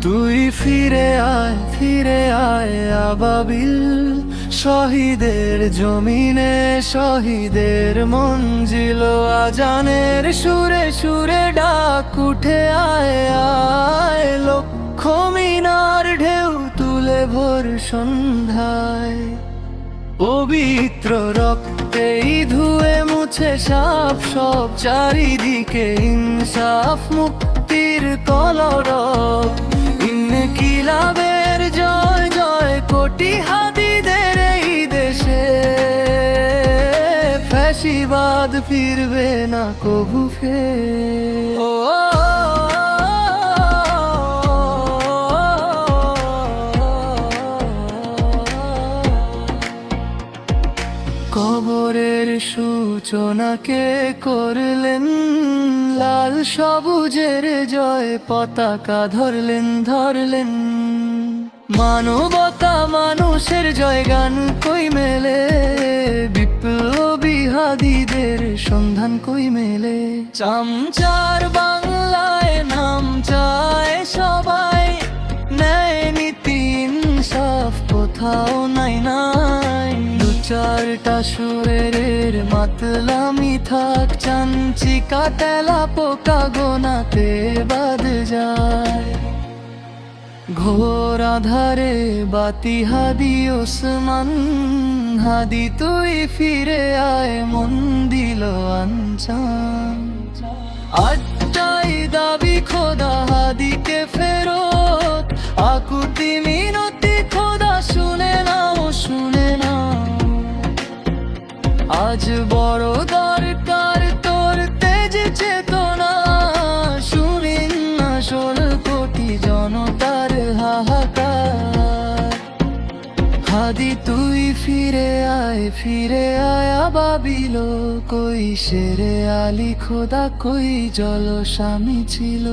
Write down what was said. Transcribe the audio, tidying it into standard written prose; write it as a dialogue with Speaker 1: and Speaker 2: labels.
Speaker 1: তুই ফিরে আয় আবাবিল, শহীদের জমিনে শহীদের মঞ্জিল, আজানের সুরে সুরে ডাক উঠে আয় আয়, লক্ষ মিনার ঢেউ তুলে ভোর সন্ধ্যায়। পবিত্র রক্তেই ধুয়ে মুছে সাপ সব, চারিদিকে ইনসাফ মুক্তির কলরব। ইনকিলাবের জয় জয় কোটি হাদিদের এই দেশে, ফ্যাসিবাদ ফিরবে না কভু ফের। কবরের সূচনাকে করলেন লাল সবুজের জয় পতাকা ধরলেন। মানবতা মানুষের জয় গান কই মেলে, বিপ্লবী হাদিদের সন্ধান কই মেলে। চামচার বাংলায় নাম চায় সবাই, ন্যায় নীতি ইনসাফ কোথাও নাই নাই। চারটা সুরের মাতলামি থাক, চাঞ্চিকা তেলা পোকা গোনাতে বাদ যায়। ঘোর আধারে বাতি হাদি ওসমান, হাদি তুই ফিরে আয় মন দিল আনচান। আটটাই দাবি খোদা হাদিকে ফেরত, আকুতি মিনতি খোদা শুনে নাও শুনে নাও। আজ বড় দরকার তোর তেজ চেতনা, শুনিন না 16 কোটি জনতার হাহাকার। হাদি তুই ফিরে আয় আবাবিল, কই শেরে আলী খোদা কই জল স্বামী ছিল।